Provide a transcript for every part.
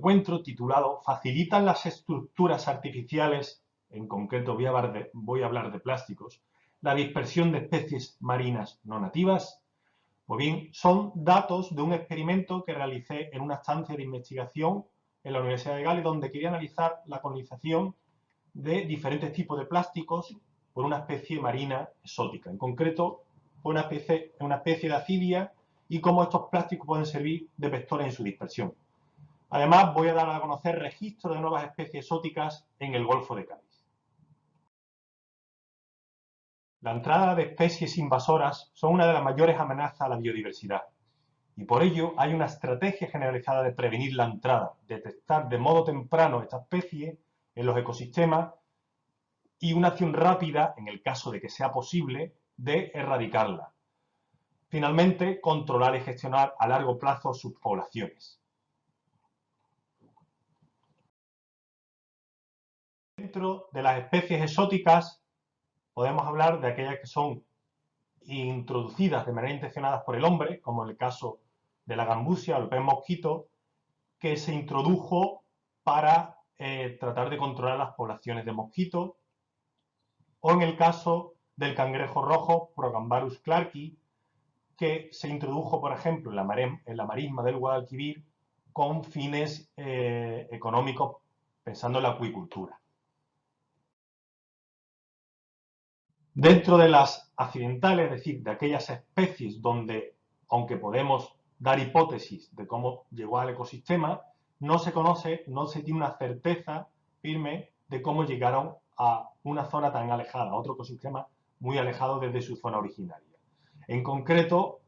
encuentro titulado ¿Facilitan las estructuras artificiales, en concreto voy a hablar de plásticos, la dispersión de especies marinas no nativas? Pues bien, son datos de un experimento que realicé en una estancia de investigación en la Universidad de Gales, donde quería analizar la colonización de diferentes tipos de plásticos por una especie marina exótica. En concreto, una especie de acidia y cómo estos plásticos pueden servir de vectores en su dispersión. Además, voy a dar a conocer registros de nuevas especies exóticas en el Golfo de Cádiz. La entrada de especies invasoras son una de las mayores amenazas a la biodiversidad y por ello hay una estrategia generalizada de prevenir la entrada, detectar de modo temprano esta especie en los ecosistemas y una acción rápida, en el caso de que sea posible, de erradicarla. Finalmente, controlar y gestionar a largo plazo sus poblaciones. Dentro de las especies exóticas podemos hablar de aquellas que son introducidas de manera intencionada por el hombre, como en el caso de la gambusia o el pez mosquito, que se introdujo para tratar de controlar las poblaciones de mosquitos, o en el caso del cangrejo rojo, Progambarus clarki, que se introdujo, por ejemplo, en la marisma del Guadalquivir con fines económicos, pensando en la acuicultura. Dentro de las accidentales, es decir, de aquellas especies donde, aunque podemos dar hipótesis de cómo llegó al ecosistema, no se tiene una certeza firme de cómo llegaron a una zona tan alejada, a otro ecosistema muy alejado desde su zona originaria. En concreto,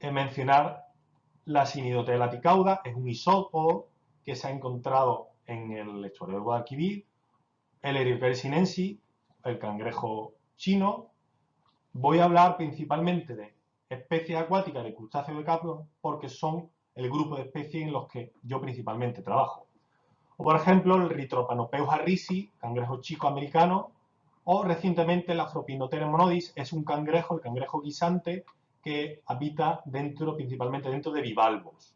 mencionar la Cynidoptera laticauda, es un isópodo que se ha encontrado en el estuario del Guadalquivir, el Eriocheirs sinensis, el cangrejo chino. Voy a hablar principalmente de especies acuáticas de crustáceos de carpo porque son el grupo de especies en los que yo principalmente trabajo. O por ejemplo el Ritropanopeus harrisi, cangrejo chico americano, o recientemente el Afropinotera monodis, es un cangrejo, el cangrejo guisante, que habita principalmente dentro de bivalvos.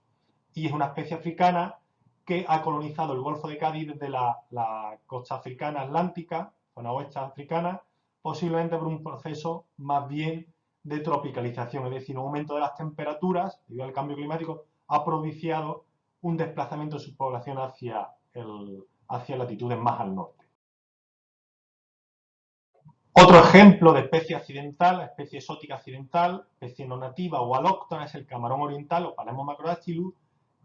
Y es una especie africana que ha colonizado el Golfo de Cádiz desde la costa africana atlántica, zona oeste africana, posiblemente por un proceso más bien de tropicalización, es decir, un aumento de las temperaturas debido al cambio climático ha propiciado un desplazamiento de su población hacia latitudes más al norte. Otro ejemplo de especie accidental, especie exótica accidental, especie no nativa o alóctona, es el camarón oriental o Palaemon macrodactylus,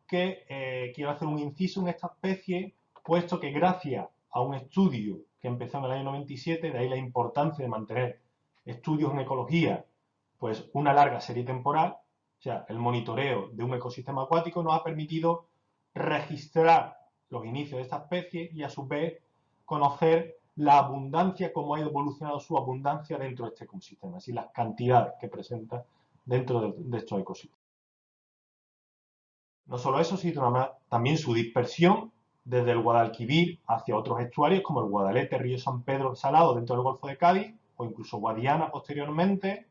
que quiero hacer un inciso en esta especie, puesto que gracias a un estudio que empezó en el año 97, de ahí la importancia de mantener estudios en ecología, pues una larga serie temporal, o sea, el monitoreo de un ecosistema acuático nos ha permitido registrar los inicios de esta especie y a su vez conocer la abundancia, cómo ha evolucionado su abundancia dentro de este ecosistema, así las cantidades que presenta dentro de estos ecosistemas. No solo eso, sino también su dispersión desde el Guadalquivir hacia otros estuarios como el Guadalete, Río San Pedro Salado dentro del Golfo de Cádiz o incluso Guadiana posteriormente.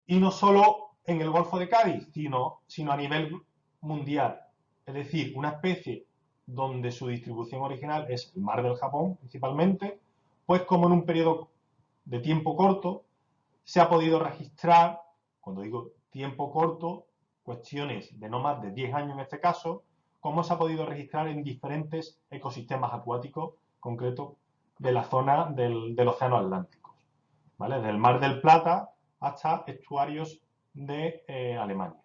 Y no solo en el Golfo de Cádiz, sino a nivel mundial. Es decir, una especie donde su distribución original es el mar del Japón principalmente, pues como en un periodo de tiempo corto se ha podido registrar, cuando digo tiempo corto, cuestiones de no más de 10 años en este caso, cómo se ha podido registrar en diferentes ecosistemas acuáticos concretos de la zona del océano Atlántico, ¿vale? Desde el Mar del Plata hasta estuarios de Alemania.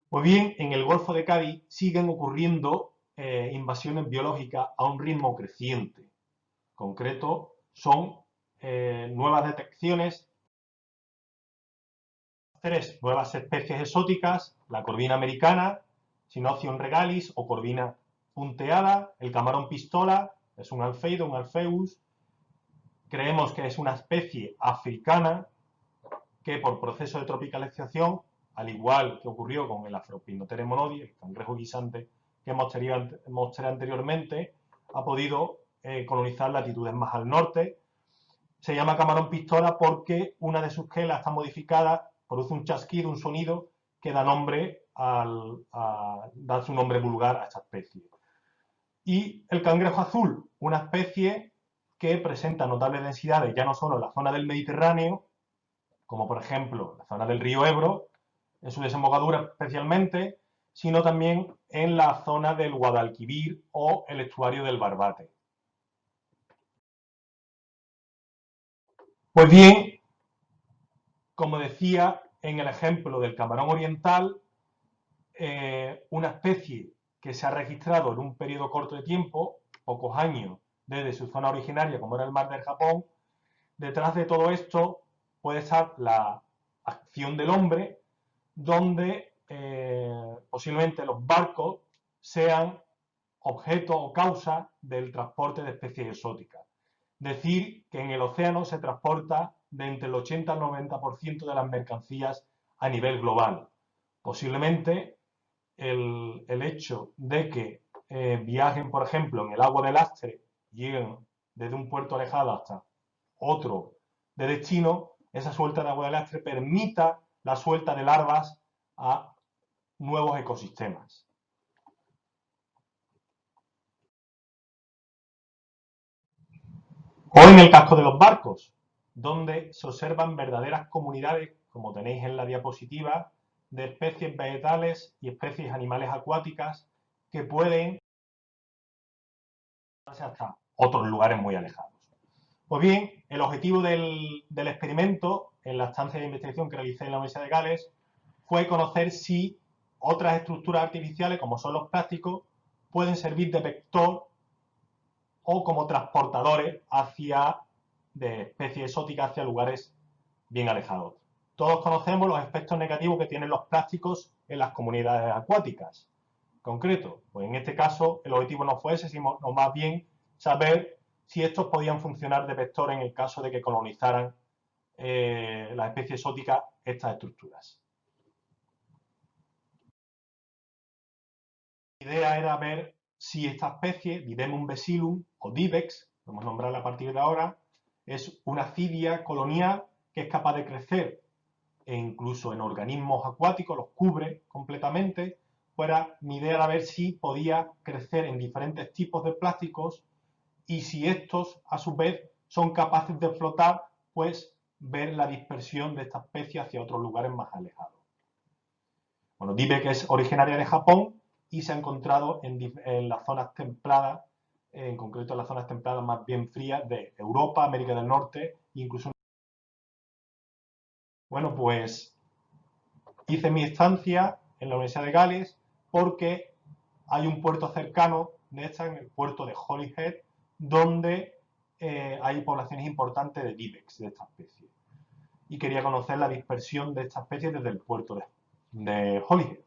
Pues bien, en el Golfo de Cádiz siguen ocurriendo invasiones biológicas a un ritmo creciente. En concreto, son nuevas detecciones, 3 nuevas especies exóticas, la corvina americana, Cynocium regalis o corvina punteada, el camarón pistola, es un alfeido, un alfeus. Creemos que es una especie africana que por proceso de tropicalización, al igual que ocurrió con el Afropinotera monodis, el cangrejo guisante que mostré anteriormente, ha podido colonizar latitudes más al norte. Se llama camarón pistola porque una de sus quelas está modificada, produce un chasquido, un sonido que da nombre a dar su nombre vulgar a esta especie. Y el cangrejo azul, una especie que presenta notables densidades ya no solo en la zona del Mediterráneo, como por ejemplo la zona del río Ebro, en su desembocadura especialmente, sino también en la zona del Guadalquivir o el estuario del Barbate. Pues bien, como decía en el ejemplo del camarón oriental, una especie que se ha registrado en un periodo corto de tiempo, pocos años, desde su zona originaria, como era el mar del Japón, detrás de todo esto puede estar la acción del hombre, donde posiblemente los barcos sean objeto o causa del transporte de especies exóticas. Decir que en el océano se transporta de entre el 80 al 90% de las mercancías a nivel global. Posiblemente el hecho de que viajen, por ejemplo, en el agua de lastre, lleguen desde un puerto alejado hasta otro de destino, esa suelta de agua de lastre permita la suelta de larvas a nuevos ecosistemas. O en el casco de los barcos, donde se observan verdaderas comunidades, como tenéis en la diapositiva, de especies vegetales y especies animales acuáticas que pueden hasta otros lugares muy alejados. Pues bien, el objetivo del experimento, en la estancia de investigación que realicé en la Universidad de Gales, fue conocer si otras estructuras artificiales, como son los plásticos, pueden servir de vector o como transportadores de especies exóticas hacia lugares bien alejados. Todos conocemos los efectos negativos que tienen los plásticos en las comunidades acuáticas. Concreto, pues en este caso el objetivo no fue ese, sino más bien saber si estos podían funcionar de vector en el caso de que colonizaran las especies exóticas estas estructuras. La idea era ver si esta especie, Didemum vacillum o Divex, vamos a nombrarla a partir de ahora, es una cidia colonial que es capaz de crecer e incluso en organismos acuáticos, los cubre completamente. Mi idea era ver si podía crecer en diferentes tipos de plásticos y si estos, a su vez, son capaces de flotar, pues ver la dispersión de esta especie hacia otros lugares más alejados. Bueno, Divex es originaria de Japón y se ha encontrado en las zonas templadas, en concreto en las zonas templadas más bien frías de Europa, América del Norte, incluso. Bueno, pues hice mi estancia en la Universidad de Gales porque hay un puerto cercano de esta, en el puerto de Holyhead, donde hay poblaciones importantes de Divex, de esta especie. Y quería conocer la dispersión de esta especie desde el puerto de Holyhead.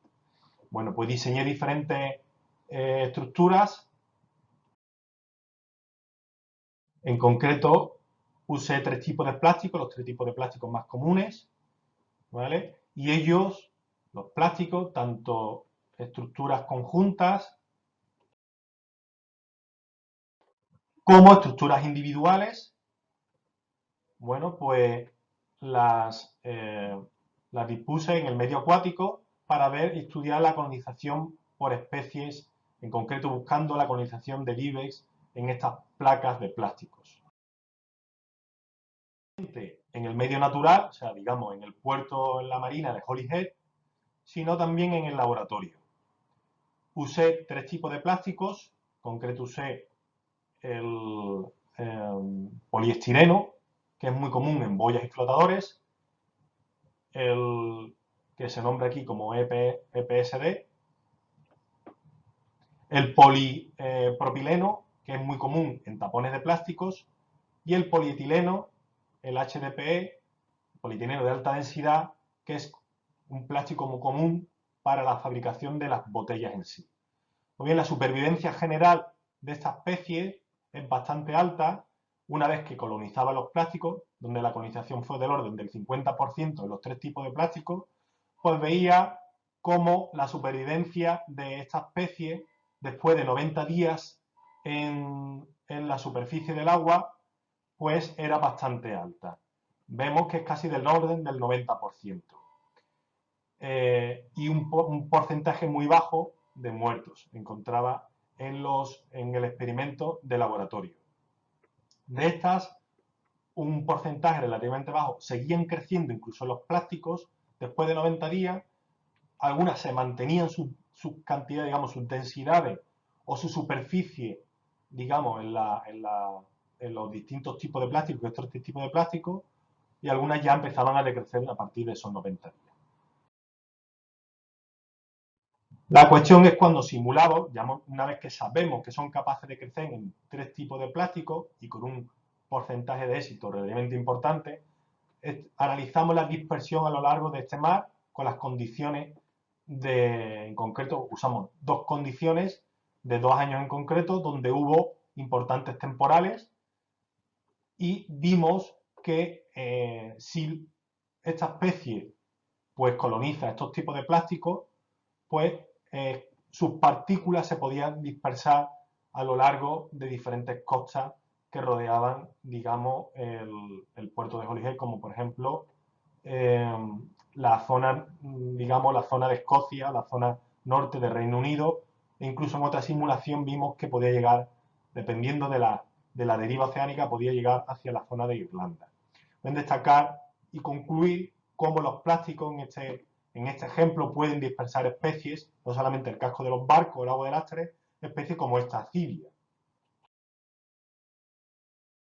Bueno, pues diseñé diferentes estructuras. En concreto, usé 3 tipos de plásticos, los 3 tipos de plásticos más comunes, ¿vale? Y ellos, los plásticos, tanto estructuras conjuntas como estructuras individuales, bueno, pues las dispuse en el medio acuático para ver y estudiar la colonización por especies, en concreto buscando la colonización de Divex en estas placas de plásticos. En el medio natural, o sea, digamos, en el puerto, en la marina de Holyhead, sino también en el laboratorio. Usé 3 tipos de plásticos, en concreto usé el poliestireno, que es muy común en boyas y flotadores, el que se nombra aquí como EPSD, el polipropileno, que es muy común en tapones de plásticos, y el polietileno, el HDPE, polietileno de alta densidad, que es un plástico muy común para la fabricación de las botellas en sí. Muy bien, la supervivencia general de esta especie es bastante alta una vez que colonizaba los plásticos, donde la colonización fue del orden del 50% de los 3 tipos de plásticos, pues veía cómo la supervivencia de esta especie, después de 90 días en la superficie del agua, pues era bastante alta. Vemos que es casi del orden del 90%. y un porcentaje muy bajo de muertos encontraba en el experimento de laboratorio. De estas, un porcentaje relativamente bajo seguían creciendo incluso los plásticos después de 90 días. Algunas se mantenían su cantidad, digamos, sus densidades o su superficie, digamos, en los distintos tipos de plástico, estos tipos de plástico, y algunas ya empezaban a decrecer a partir de esos 90 días. La cuestión es cuando simulamos, ya una vez que sabemos que son capaces de crecer en 3 tipos de plástico y con un porcentaje de éxito relativamente importante, analizamos la dispersión a lo largo de este mar con las condiciones en concreto, usamos 2 condiciones de 2 años en concreto, donde hubo importantes temporales y vimos que si esta especie pues coloniza estos tipos de plásticos, pues sus partículas se podían dispersar a lo largo de diferentes costas que rodeaban, digamos, el puerto de Holyhead, como por ejemplo la zona, digamos, la zona de Escocia, la zona norte del Reino Unido, e incluso en otra simulación vimos que podía llegar, dependiendo de la deriva oceánica, podía llegar hacia la zona de Irlanda. Pueden destacar y concluir cómo los plásticos en este ejemplo pueden dispersar especies, no solamente el casco de los barcos o el agua de lastre, especies como esta cilia.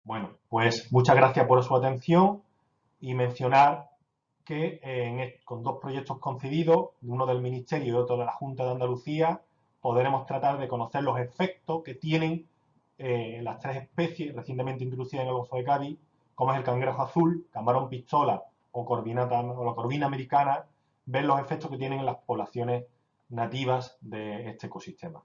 Bueno, pues muchas gracias por su atención y mencionar que con 2 proyectos concedidos, uno del Ministerio y otro de la Junta de Andalucía, podremos tratar de conocer los efectos que tienen las 3 especies recientemente introducidas en el Golfo de Cádiz, como es el cangrejo azul, camarón pistola o la corvina americana, ver los efectos que tienen en las poblaciones nativas de este ecosistema.